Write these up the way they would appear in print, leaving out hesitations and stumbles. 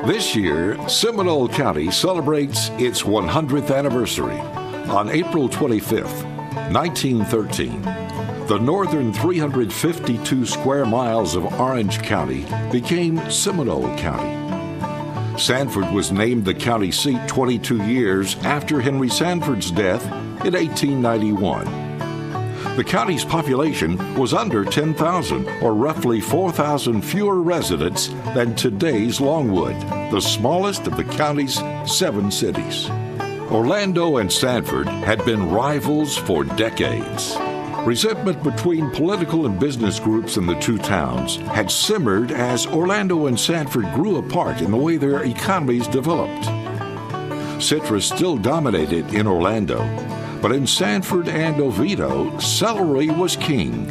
This year, Seminole County celebrates its 100th anniversary. On April 25th, 1913, the northern 352 square miles of Orange County became Seminole County. Sanford was named the county seat 22 years after Henry Sanford's death in 1891. The county's population was under 10,000, or roughly 4,000 fewer residents than today's Longwood, the smallest of the county's 7 cities. Orlando and Sanford had been rivals for decades. Resentment between political and business groups in the two towns had simmered as Orlando and Sanford grew apart in the way their economies developed. Citrus still dominated in Orlando, but in Sanford and Oviedo, celery was king.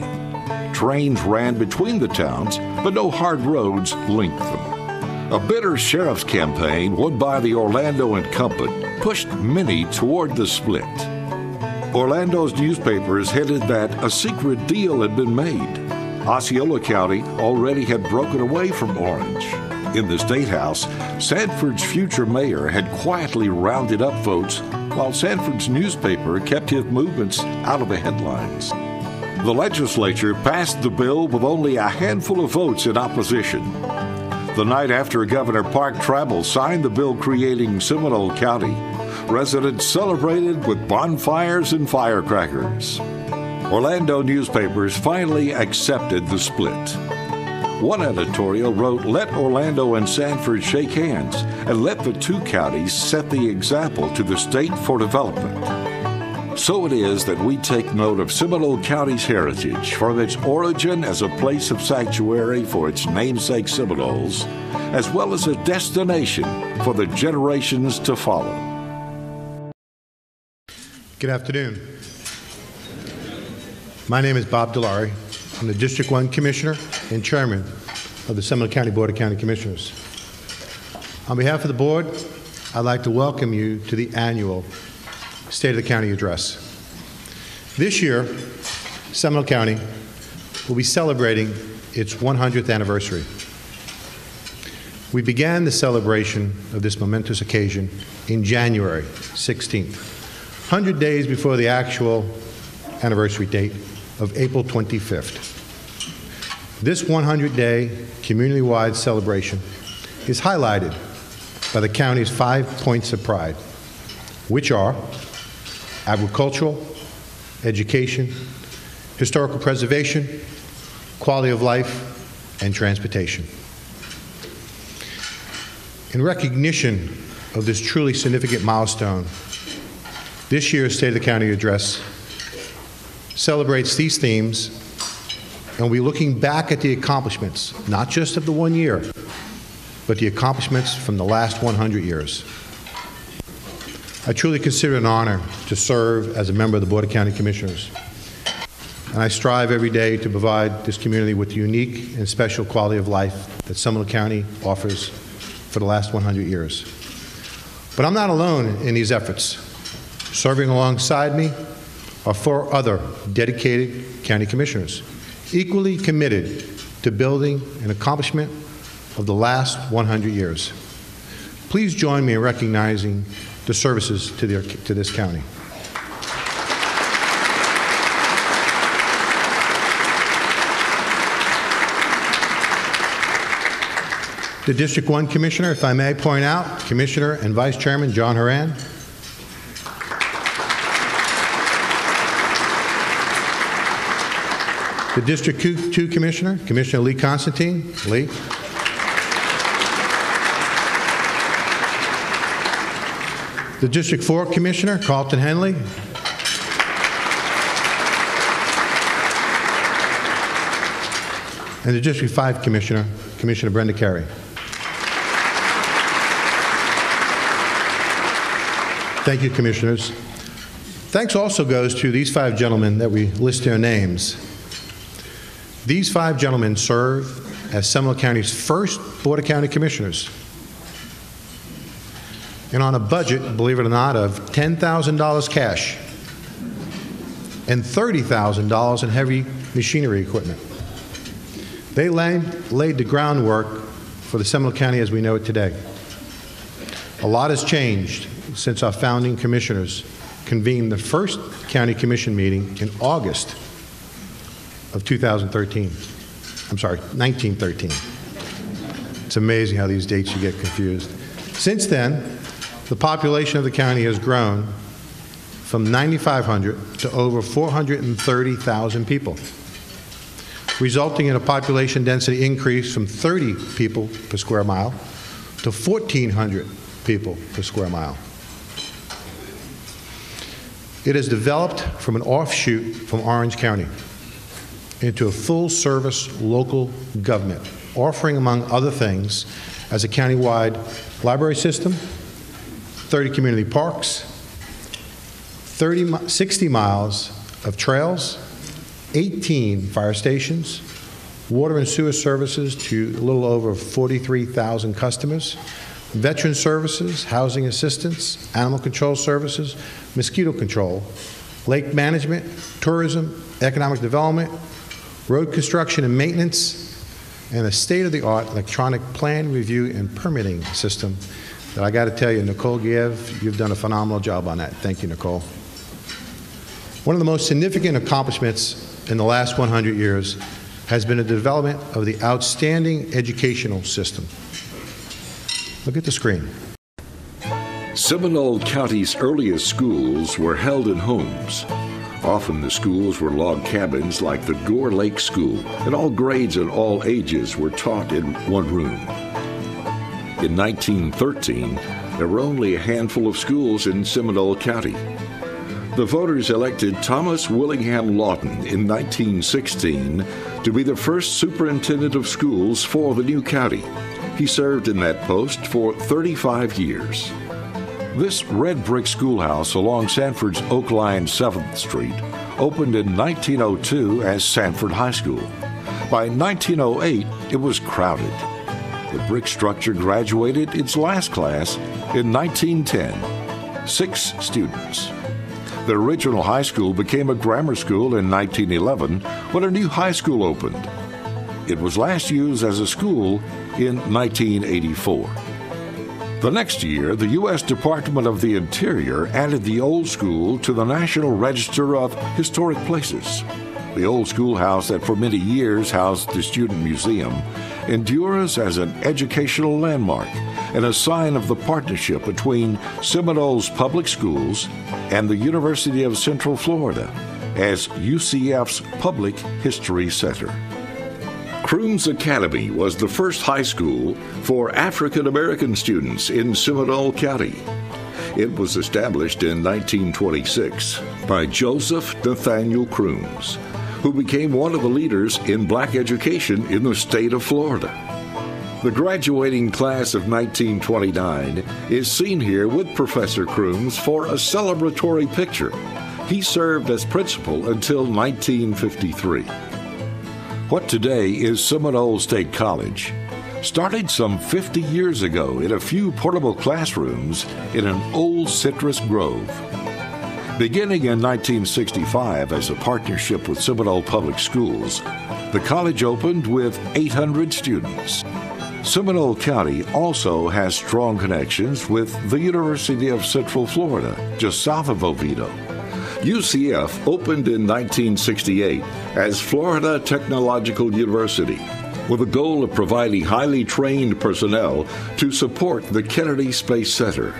Trains ran between the towns, but no hard roads linked them. A bitter sheriff's campaign won by the Orlando incumbent pushed many toward the split. Orlando's newspapers hinted that a secret deal had been made. Osceola County already had broken away from Orange. In the State House, Sanford's future mayor had quietly rounded up votes, while Sanford's newspaper kept his movements out of the headlines. The legislature passed the bill with only a handful of votes in opposition. The night after Governor Park Trammell signed the bill creating Seminole County, residents celebrated with bonfires and firecrackers. Orlando newspapers finally accepted the split. One editorial wrote, "Let Orlando and Sanford shake hands and let the two counties set the example to the state for development." So it is that we take note of Seminole County's heritage, from its origin as a place of sanctuary for its namesake Seminoles, as well as a destination for the generations to follow. Good afternoon. My name is Bob Dallari. I'm the District 1 Commissioner and Chairman of the Seminole County Board of County Commissioners. On behalf of the Board, I'd like to welcome you to the annual State of the County Address. This year, Seminole County will be celebrating its 100th anniversary. We began the celebration of this momentous occasion in January 16th, 100 days before the actual anniversary date of April 25th. This 100-day community-wide celebration is highlighted by the county's 5 points of pride, which are agricultural, education, historical preservation, quality of life, and transportation. In recognition of this truly significant milestone, this year's State of the County Address celebrates these themes, and we'll be looking back at the accomplishments, not just of the 1 year, but the accomplishments from the last 100 years. I truly consider it an honor to serve as a member of the Board of County Commissioners, and I strive every day to provide this community with the unique and special quality of life that Seminole County offers for the last 100 years. But I'm not alone in these efforts. Serving alongside me are 4 other dedicated county commissioners, equally committed to building an accomplishment of the last 100 years. Please join me in recognizing the services to this county. The District 1 Commissioner, if I may point out, Commissioner and Vice Chairman John Horan. The District 2 Commissioner, Commissioner Lee Constantine. Lee. The District 4 Commissioner, Carlton Henley. And the District 5 Commissioner, Commissioner Brenda Carey. Thank you, Commissioners. Thanks also goes to these 5 gentlemen that we list their names. These 5 gentlemen serve as Seminole County's first Board of County Commissioners. And on a budget, believe it or not, of $10,000 cash and $30,000 in heavy machinery equipment. They laid the groundwork for the Seminole County as we know it today. A lot has changed since our founding commissioners convened the first county commission meeting in August of 2013. I'm sorry, 1913. It's amazing how these dates you get confused. Since then, the population of the county has grown from 9,500 to over 430,000 people, resulting in a population density increase from 30 people per square mile to 1,400 people per square mile. It has developed from an offshoot from Orange County into a full-service local government, offering, among other things, as a countywide library system, 30 community parks, 60 miles of trails, 18 fire stations, water and sewer services to a little over 43,000 customers, veteran services, housing assistance, animal control services, mosquito control, lake management, tourism, economic development, road construction and maintenance, and a state-of-the-art electronic plan review and permitting system that I got to tell you, Nicole Giev, you've done a phenomenal job on that. Thank you, Nicole. One of the most significant accomplishments in the last 100 years has been the development of the outstanding educational system. Look at the screen. Seminole County's earliest schools were held in homes. Often the schools were log cabins like the Gore Lake School, and all grades and all ages were taught in one room. In 1913, there were only a handful of schools in Seminole County. The voters elected Thomas Willingham Lawton in 1916 to be the first superintendent of schools for the new county. He served in that post for 35 years. This red brick schoolhouse along Sanford's Oak Line 7th Street opened in 1902 as Sanford High School. By 1908, it was crowded. The brick structure graduated its last class in 1910, 6 students. The original high school became a grammar school in 1911 when a new high school opened. It was last used as a school in 1984. The next year, the U.S. Department of the Interior added the old school to the National Register of Historic Places. The old schoolhouse that for many years housed the Student Museum endures as an educational landmark and a sign of the partnership between Seminole's public schools and the University of Central Florida as UCF's Public History Center. Crooms Academy was the first high school for African American students in Seminole County. It was established in 1926 by Joseph Nathaniel Crooms, who became one of the leaders in black education in the state of Florida. The graduating class of 1929 is seen here with Professor Crooms for a celebratory picture. He served as principal until 1953. What today is Seminole State College started some 50 years ago in a few portable classrooms in an old citrus grove. Beginning in 1965 as a partnership with Seminole Public Schools, the college opened with 800 students. Seminole County also has strong connections with the University of Central Florida, just south of Oviedo. UCF opened in 1968 as Florida Technological University, with a goal of providing highly trained personnel to support the Kennedy Space Center.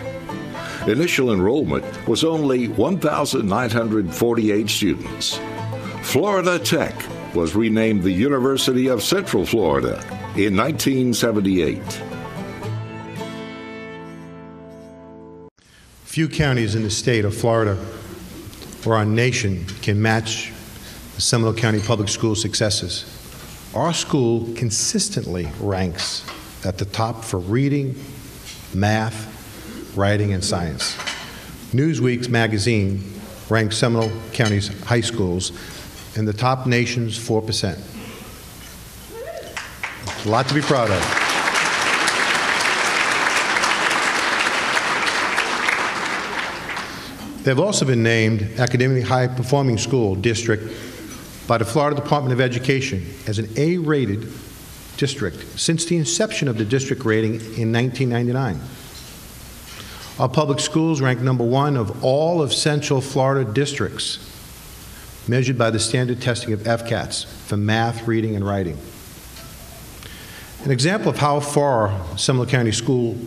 Initial enrollment was only 1,948 students. Florida Tech was renamed the University of Central Florida in 1978. Few counties in the state of Florida or our nation can match the Seminole County Public School successes. Our school consistently ranks at the top for reading, math, writing, and science. Newsweek's magazine ranks Seminole County's high schools in the top nation's 4%. A lot to be proud of. They've also been named Academically High Performing School District by the Florida Department of Education as an A-rated district since the inception of the district rating in 1999. Our public schools rank #1 of all of Central Florida districts, measured by the standard testing of FCATs for math, reading, and writing. An example of how far Seminole County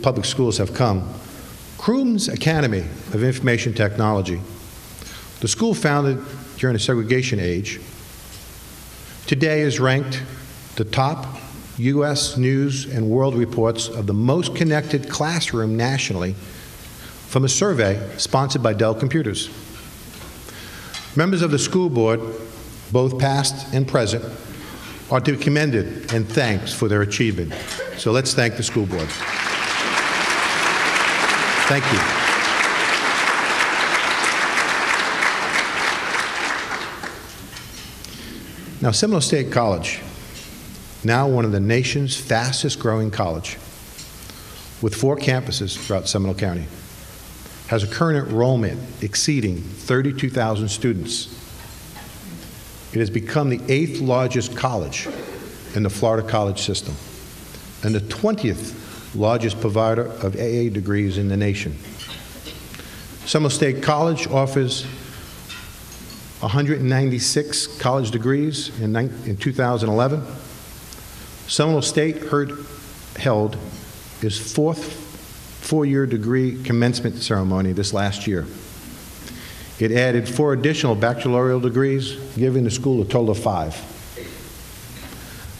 public schools have come, Crooms Academy of Information Technology, the school founded during the segregation age, today is ranked the top U.S. News and World Reports of the most connected classroom nationally from a survey sponsored by Dell Computers. Members of the school board, both past and present, are to be commended and thanked for their achievement. So let's thank the school board. Thank you. Now, Seminole State College, now one of the nation's fastest growing college, with 4 campuses throughout Seminole County, has a current enrollment exceeding 32,000 students. It has become the 8th largest college in the Florida college system and the 20th largest provider of AA degrees in the nation. Seminole State College offers 196 college degrees in 2011. Seminole State held its 4th four-year degree commencement ceremony this last year. It added 4 additional baccalaureate degrees, giving the school a total of 5.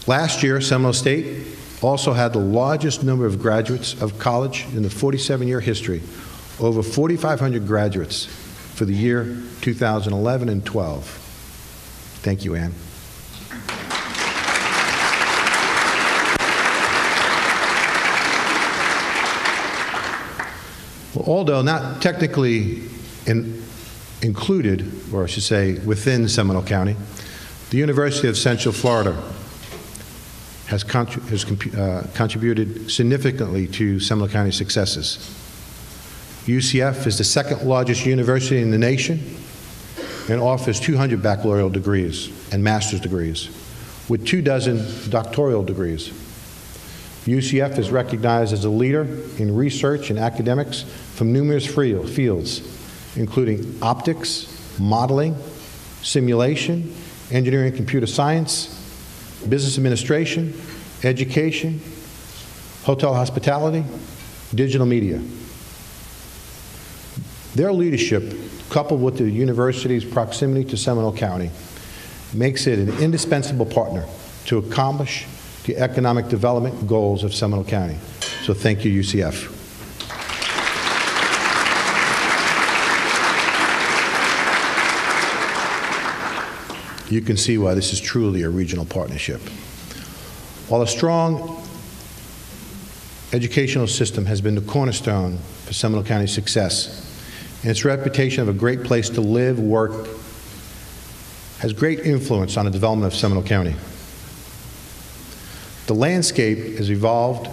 Last year, Seminole State also had the largest number of graduates of college in the 47-year history, over 4,500 graduates for the year 2011 and 12. Thank you, Ann. Well, although not technically included, or I should say within Seminole County, the University of Central Florida has contributed significantly to Seminole County's successes. UCF is the 2nd largest university in the nation and offers 200 baccalaureate degrees and master's degrees, with 24 doctoral degrees. UCF is recognized as a leader in research and academics from numerous fields, including optics, modeling, simulation, engineering and computer science, business administration, education, hotel hospitality, digital media. Their leadership, coupled with the university's proximity to Seminole County, makes it an indispensable partner to accomplish the economic development goals of Seminole County. So thank you, UCF. You can see why this is truly a regional partnership. While a strong educational system has been the cornerstone for Seminole County's success, and its reputation of a great place to live, work, has great influence on the development of Seminole County. The landscape has evolved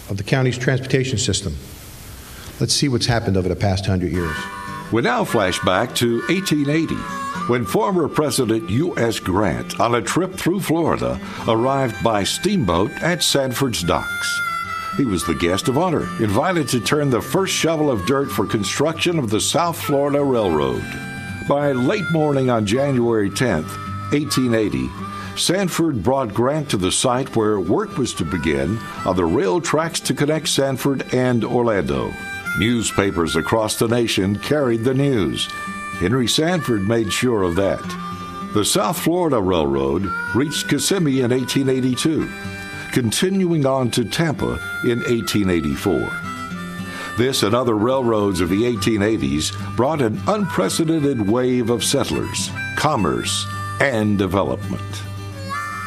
of the county's transportation system. Let's see what's happened over the past 100 years. We now flash back to 1880, when former President U.S. Grant, on a trip through Florida, arrived by steamboat at Sanford's docks. He was the guest of honor, invited to turn the first shovel of dirt for construction of the South Florida Railroad. By late morning on January 10th, 1880, Sanford brought Grant to the site where work was to begin on the rail tracks to connect Sanford and Orlando. Newspapers across the nation carried the news. Henry Sanford made sure of that. The South Florida Railroad reached Kissimmee in 1882, continuing on to Tampa in 1884. This and other railroads of the 1880s brought an unprecedented wave of settlers, commerce, and development.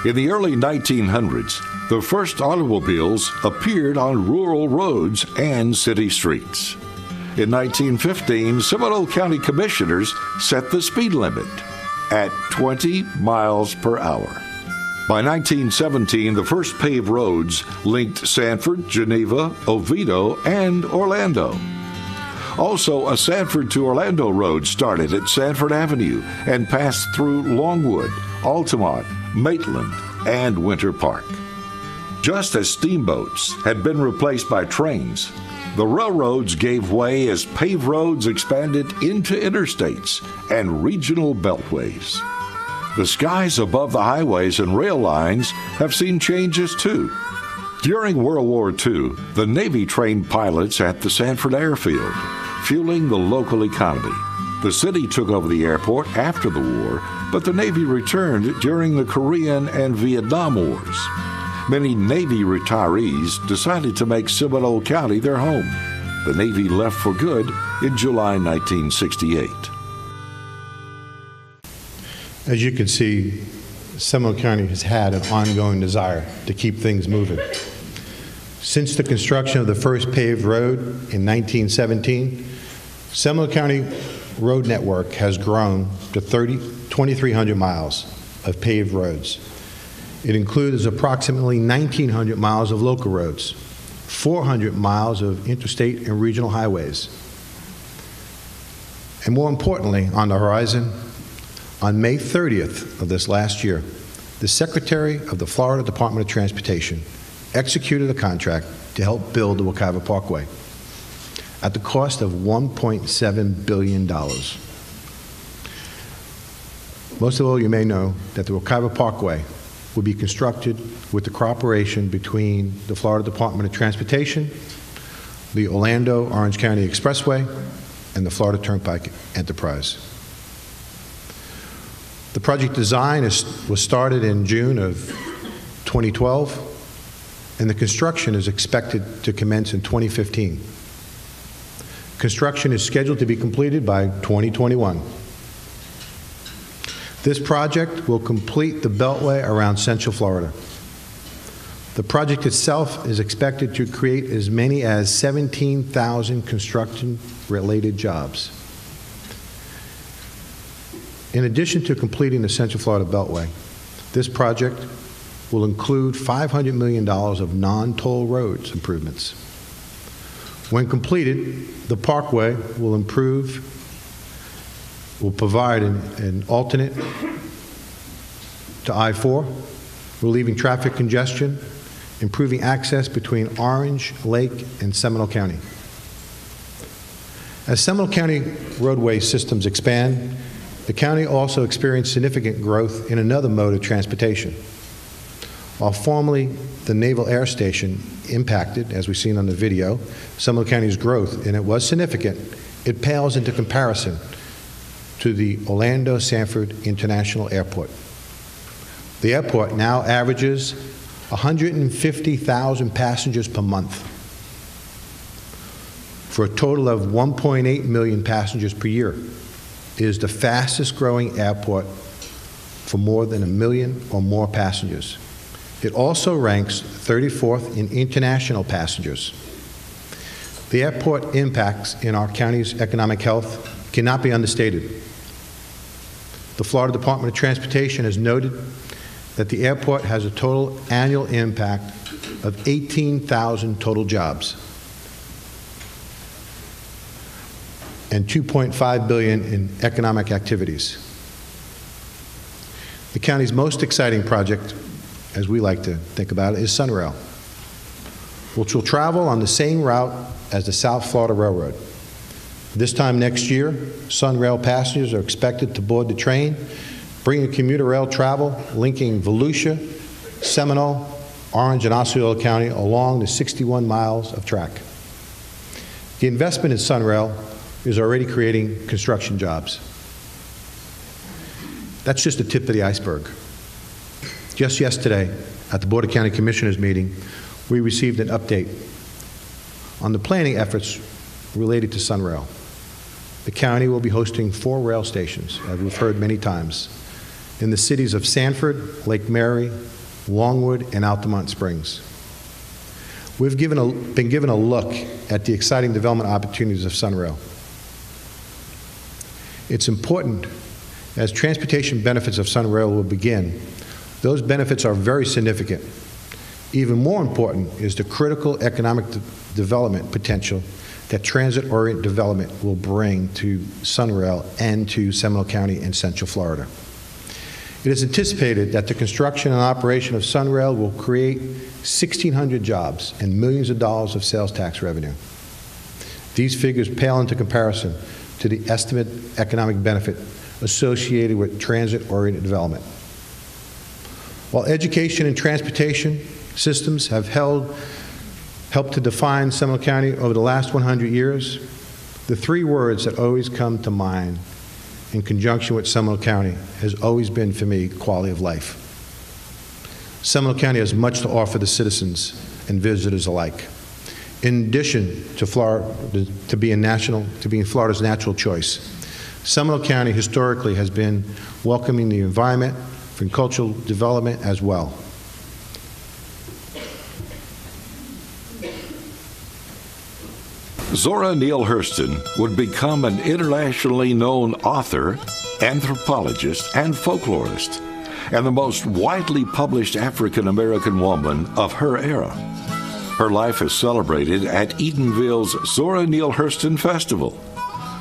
In the early 1900s, the first automobiles appeared on rural roads and city streets. In 1915, Seminole County commissioners set the speed limit at 20 miles per hour. By 1917, the first paved roads linked Sanford, Geneva, Oviedo, and Orlando. Also, a Sanford to Orlando road started at Sanford Avenue and passed through Longwood, Altamont, Maitland, and Winter Park. Just as steamboats had been replaced by trains, The railroads gave way as paved roads expanded into interstates and regional beltways. The skies above the highways and rail lines have seen changes too. During World War II, the Navy trained pilots at the Sanford airfield, fueling the local economy. The city took over the airport after the war, but the Navy returned during the Korean and Vietnam Wars. Many Navy retirees decided to make Seminole County their home. The Navy left for good in July 1968. As you can see, Seminole County has had an ongoing desire to keep things moving. Since the construction of the first paved road in 1917, Seminole County Road Network has grown to 2,300 miles of paved roads. It includes approximately 1,900 miles of local roads, 400 miles of interstate and regional highways. And more importantly, on the horizon, on May 30th of this last year, the Secretary of the Florida Department of Transportation executed a contract to help build the Wekiva Parkway at the cost of $1.7 billion. Most of all, you may know that the Wekiva Parkway will be constructed with the cooperation between the Florida Department of Transportation, the Orlando-Orange County Expressway, and the Florida Turnpike Enterprise. The project design was started in June of 2012, and the construction is expected to commence in 2015. Construction is scheduled to be completed by 2021. This project will complete the beltway around Central Florida. The project itself is expected to create as many as 17,000 construction-related jobs. In addition to completing the Central Florida Beltway, this project will include $500 million of non-toll roads improvements. When completed, the parkway will provide an alternate to I-4, relieving traffic congestion, improving access between Orange, Lake, and Seminole County. As Seminole County roadway systems expand, the county also experienced significant growth in another mode of transportation. While formerly the Naval Air Station impacted, as we've seen on the video, Seminole County's growth, and it was significant, it pales into comparison to the Orlando Sanford International Airport. The airport now averages 150,000 passengers per month, for a total of 1.8 million passengers per year. It is the fastest growing airport for more than 1 million or more passengers. It also ranks 34th in international passengers. The airport impacts in our county's economic health cannot be understated. The Florida Department of Transportation has noted that the airport has a total annual impact of 18,000 total jobs and $2.5 billion in economic activities. The county's most exciting project, as we like to think about it, is SunRail, which will travel on the same route as the South Florida Railroad. This time next year, SunRail passengers are expected to board the train, bringing commuter rail travel linking Volusia, Seminole, Orange, and Osceola County along the 61 miles of track. The investment in SunRail is already creating construction jobs. That's just the tip of the iceberg. Just yesterday, at the Board of County Commissioners meeting, we received an update on the planning efforts related to SunRail. The county will be hosting 4 rail stations, as we've heard many times, in the cities of Sanford, Lake Mary, Longwood, and Altamont Springs. We've been given a look at the exciting development opportunities of SunRail. It's important, as transportation benefits of SunRail will begin, those benefits are very significant. Even more important is the critical economic development potential that transit-oriented development will bring to SunRail and to Seminole County and Central Florida. It is anticipated that the construction and operation of SunRail will create 1,600 jobs and millions of dollars of sales tax revenue. These figures pale into comparison to the estimated economic benefit associated with transit-oriented development. While education and transportation systems have helped to define Seminole County over the last 100 years, the three words that always come to mind in conjunction with Seminole County has always been, for me, quality of life. Seminole County has much to offer the citizens and visitors alike. In addition to being Florida's natural choice, Seminole County historically has been welcoming the environment for cultural development as well. Zora Neale Hurston would become an internationally known author, anthropologist, and folklorist, and the most widely published African-American woman of her era. Her life is celebrated at Edenville's Zora Neale Hurston Festival.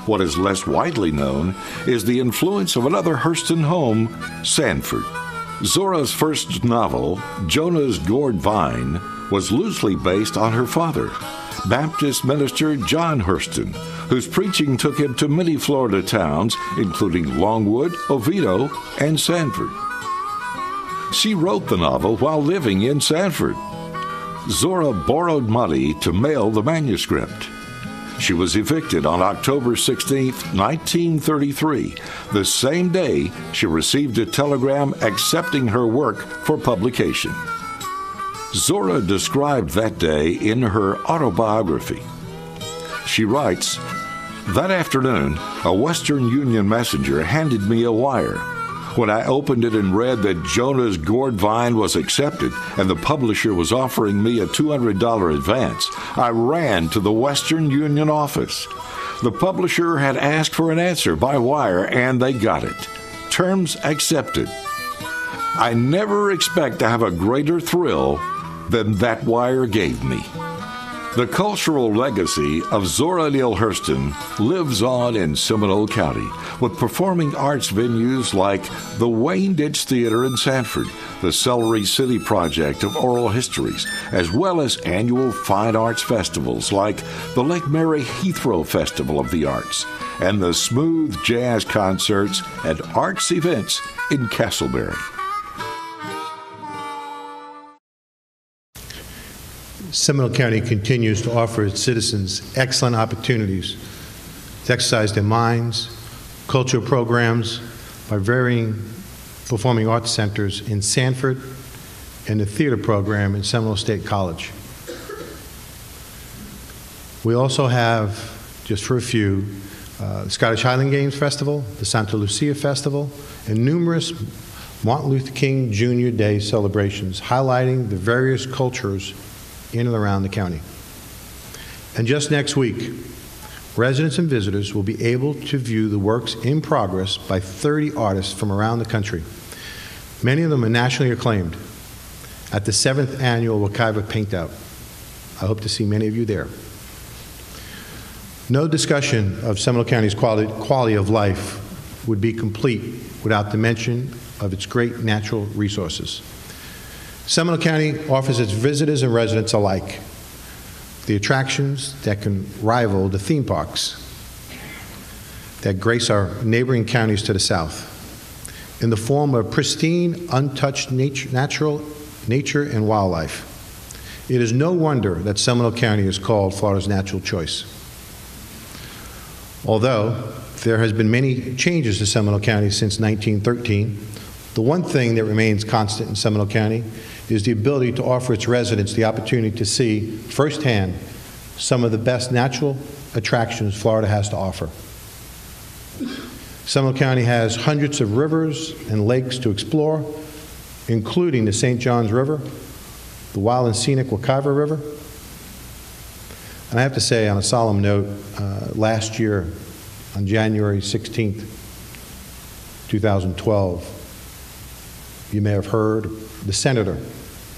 What is less widely known is the influence of another Hurston home, Sanford. Zora's first novel, Jonah's Gourd Vine, was loosely based on her father, Baptist minister John Hurston, whose preaching took him to many Florida towns, including Longwood, Oviedo, and Sanford. She wrote the novel while living in Sanford. Zora borrowed money to mail the manuscript. She was evicted on October 16, 1933, the same day she received a telegram accepting her work for publication. Zora described that day in her autobiography. She writes, "That afternoon, a Western Union messenger handed me a wire. When I opened it and read that Jonah's Gourd Vine was accepted and the publisher was offering me a $200 advance, I ran to the Western Union office. The publisher had asked for an answer by wire, and they got it. Terms accepted. I never expect to have a greater thrill than that wire gave me." The cultural legacy of Zora Neale Hurston lives on in Seminole County, with performing arts venues like the Wayne Ditch Theater in Sanford, the Celery City Project of Oral Histories, as well as annual fine arts festivals like the Lake Mary Heathrow Festival of the Arts and the Smooth Jazz Concerts and Arts Events in Castleberry. Seminole County continues to offer its citizens excellent opportunities to exercise their minds, cultural programs by varying performing arts centers in Sanford and the theater program in Seminole State College. We also have, just for a few, the Scottish Highland Games Festival, the Santa Lucia Festival, and numerous Martin Luther King Jr. Day celebrations highlighting the various cultures in and around the county. And just next week, residents and visitors will be able to view the works in progress by 30 artists from around the country. Many of them are nationally acclaimed at the 7th annual Wekiva Paintout. I hope to see many of you there. No discussion of Seminole County's quality of life would be complete without the mention of its great natural resources. Seminole County offers its visitors and residents alike the attractions that can rival the theme parks that grace our neighboring counties to the south, in the form of pristine, untouched natural nature and wildlife. It is no wonder that Seminole County is called Florida's natural choice. Although there has been many changes to Seminole County since 1913, the one thing that remains constant in Seminole County is the ability to offer its residents the opportunity to see firsthand some of the best natural attractions Florida has to offer. Seminole County has hundreds of rivers and lakes to explore, including the St. Johns River, the wild and scenic Wekiva River. And I have to say, on a solemn note, last year, on January 16th, 2012, you may have heard the senator,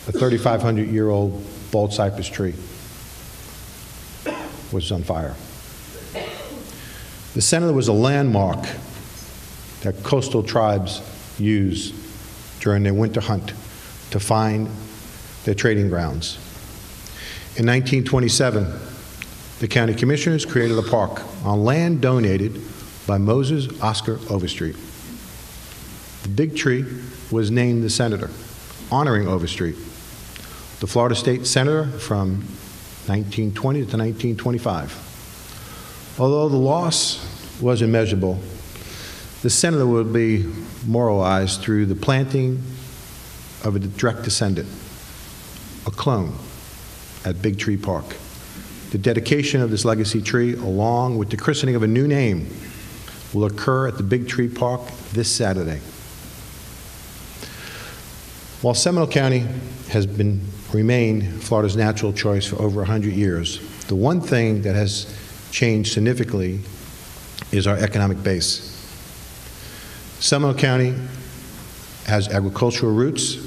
a 3,500-year-old bald cypress tree, was on fire. The senator was a landmark that coastal tribes use during their winter hunt to find their trading grounds. In 1927, the County Commissioners created a park on land donated by Moses Oscar Overstreet. The big tree was named the Senator, honoring Overstreet, the Florida State Senator from 1920 to 1925. Although the loss was immeasurable, the Senator would be memorialized through the planting of a direct descendant, a clone, at Big Tree Park. The dedication of this legacy tree, along with the christening of a new name, will occur at the Big Tree Park this Saturday. While Seminole County has remained Florida's natural choice for over 100 years, the one thing that has changed significantly is our economic base. Seminole County has agricultural roots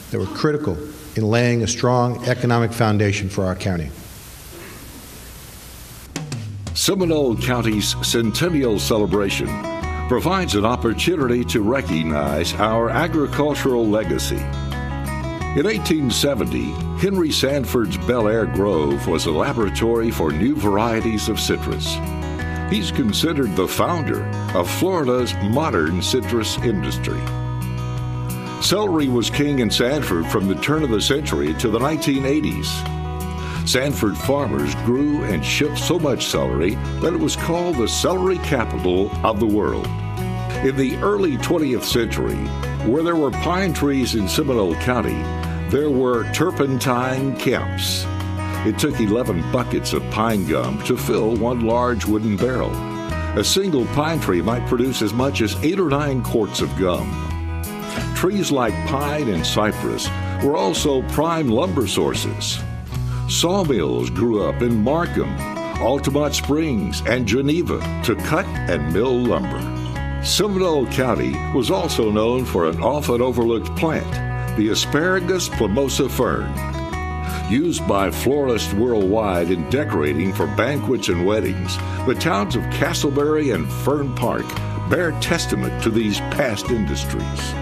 that were critical in laying a strong economic foundation for our county. Seminole County's Centennial celebration provides an opportunity to recognize our agricultural legacy. In 1870, Henry Sanford's Bel Air Grove was a laboratory for new varieties of citrus. He's considered the founder of Florida's modern citrus industry. Celery was king in Sanford from the turn of the century to the 1980s. Sanford farmers grew and shipped so much celery that it was called the celery capital of the world. In the early 20th century, where there were pine trees in Seminole County, there were turpentine camps. It took 11 buckets of pine gum to fill one large wooden barrel. A single pine tree might produce as much as 8 or 9 quarts of gum. Trees like pine and cypress were also prime lumber sources. Sawmills grew up in Markham, Altamont Springs, and Geneva to cut and mill lumber. Seminole County was also known for an often overlooked plant, the asparagus plumosa fern. Used by florists worldwide in decorating for banquets and weddings, the towns of Castleberry and Fern Park bear testament to these past industries.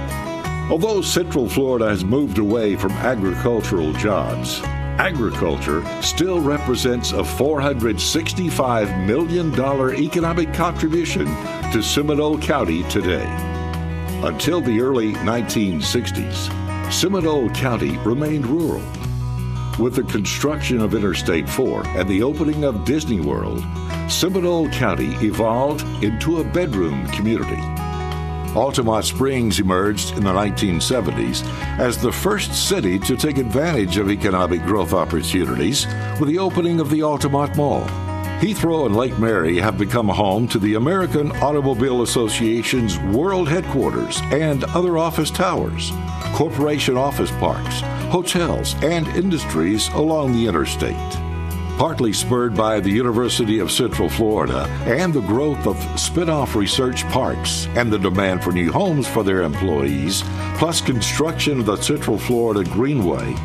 Although Central Florida has moved away from agricultural jobs, agriculture still represents a $465 million economic contribution to Seminole County today. Until the early 1960s, Seminole County remained rural. With the construction of Interstate 4 and the opening of Disney World, Seminole County evolved into a bedroom community. Altamont Springs emerged in the 1970s as the first city to take advantage of economic growth opportunities with the opening of the Altamont Mall. Heathrow and Lake Mary have become home to the American Automobile Association's world headquarters and other office towers, corporation office parks, hotels, and industries along the interstate. Partly spurred by the University of Central Florida and the growth of spin-off research parks and the demand for new homes for their employees, plus construction of the Central Florida Greenway,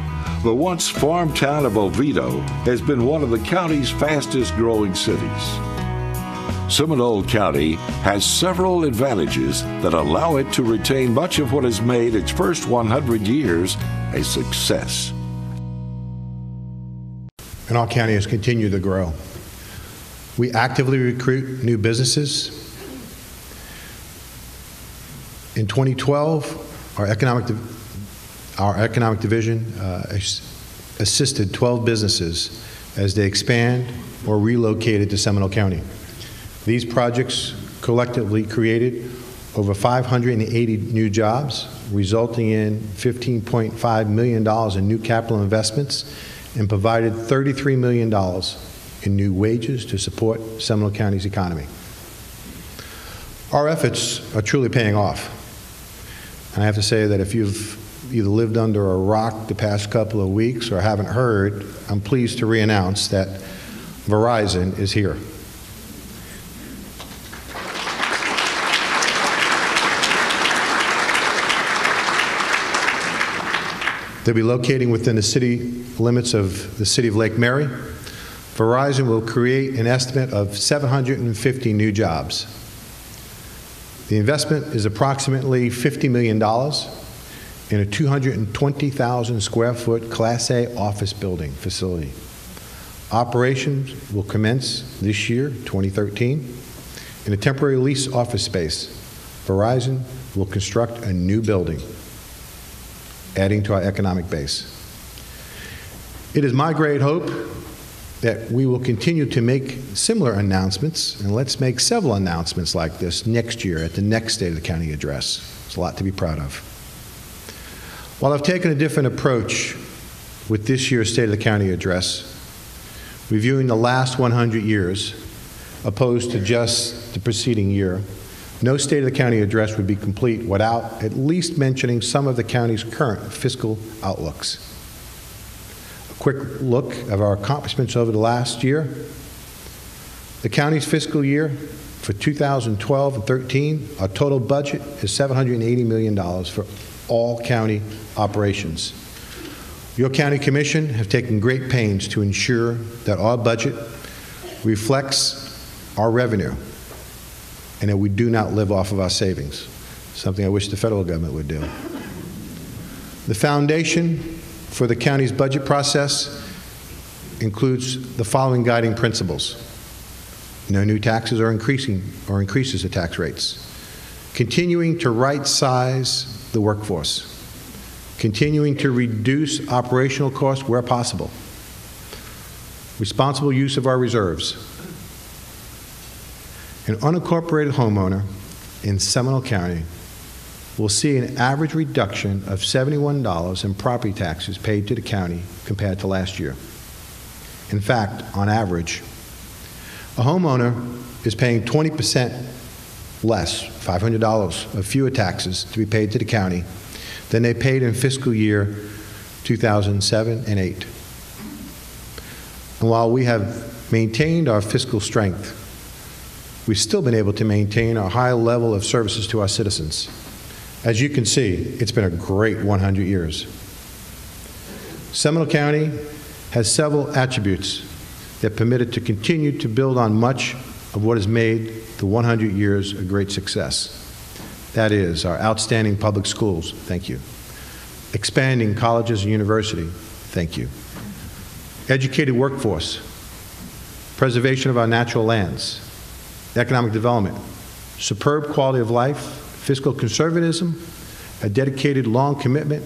the once farm town of Oviedo has been one of the county's fastest growing cities. Seminole County has several advantages that allow it to retain much of what has made its first 100 years a success. And our county has continued to grow. We actively recruit new businesses. In 2012, our economic division assisted 12 businesses as they expand or relocated to Seminole County. These projects collectively created over 580 new jobs, resulting in $15.5 million in new capital investments, and provided $33 million in new wages to support Seminole County's economy. Our efforts are truly paying off. And I have to say that if you've either lived under a rock the past couple of weeks or haven't heard, I'm pleased to re-announce that Verizon is here. They'll be locating within the city limits of the city of Lake Mary. Verizon will create an estimate of 750 new jobs. The investment is approximately $50 million in a 220,000 square foot Class A office building facility. Operations will commence this year, 2013, in a temporary lease office space. Verizon will construct a new building, adding to our economic base. It is my great hope that we will continue to make similar announcements, and let's make several announcements like this next year at the next State of the County address. It's a lot to be proud of. While I've taken a different approach with this year's State of the County address, reviewing the last 100 years, opposed to just the preceding year, no State of the County address would be complete without at least mentioning some of the county's current fiscal outlooks. A quick look of our accomplishments over the last year. The county's fiscal year for 2012 and 13, our total budget is $780 million for all county operations. Your county commission have taken great pains to ensure that our budget reflects our revenue and that we do not live off of our savings, something I wish the federal government would do. The foundation for the county's budget process includes the following guiding principles: no new taxes or increases to tax rates, continuing to right-size the workforce, continuing to reduce operational costs where possible, responsible use of our reserves. An unincorporated homeowner in Seminole County will see an average reduction of $71 in property taxes paid to the county compared to last year. In fact, on average, a homeowner is paying 20% less, $500 of fewer taxes to be paid to the county than they paid in fiscal year 2007 and 8. And while we have maintained our fiscal strength, we've still been able to maintain our high level of services to our citizens. As you can see, it's been a great 100 years. Seminole County has several attributes that permit it to continue to build on much of what has made the 100 years a great success. That is, our outstanding public schools, thank you. Expanding colleges and universities, thank you. Educated workforce, preservation of our natural lands, economic development, superb quality of life, fiscal conservatism, a dedicated long commitment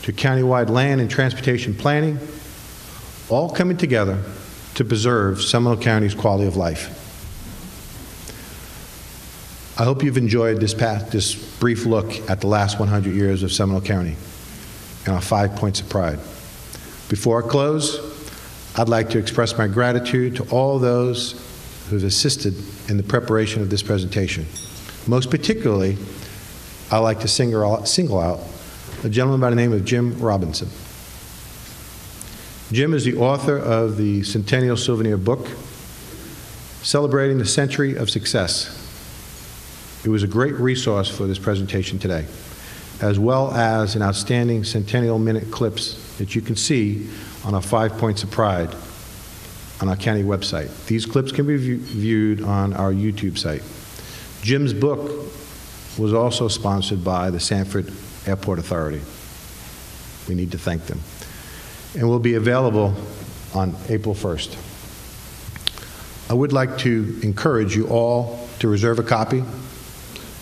to countywide land and transportation planning, all coming together to preserve Seminole County's quality of life. I hope you've enjoyed this brief look at the last 100 years of Seminole County and our 5 points of pride. Before I close, I'd like to express my gratitude to all those who've assisted in the preparation of this presentation. Most particularly, I'd like to single out a gentleman by the name of Jim Robinson. Jim is the author of the Centennial souvenir book, celebrating the century of success. It was a great resource for this presentation today, as well as an outstanding Centennial Minute clips that you can see on our 5 points of pride on our county website. These clips can be viewed on our YouTube site. Jim's book was also sponsored by the Sanford Airport Authority. We need to thank them. And will be available on April 1st. I would like to encourage you all to reserve a copy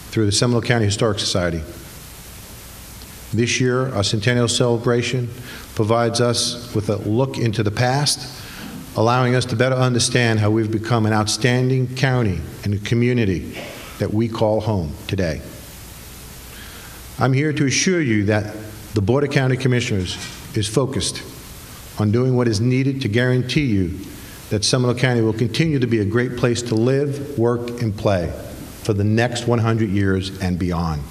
through the Seminole County Historic Society. This year, our Centennial celebration provides us with a look into the past, allowing us to better understand how we've become an outstanding county and a community that we call home today. I'm here to assure you that the Board of County Commissioners is focused on doing what is needed to guarantee you that Seminole County will continue to be a great place to live, work, and play for the next 100 years and beyond.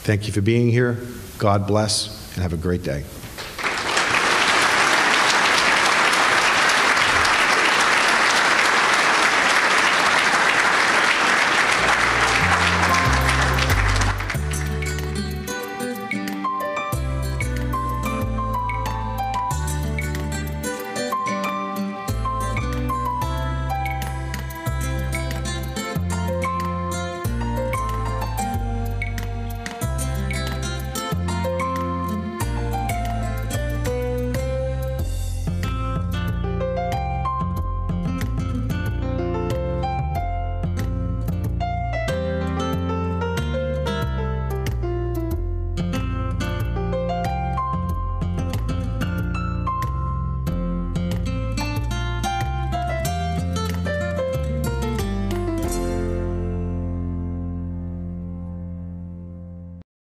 Thank you for being here. God bless, and have a great day.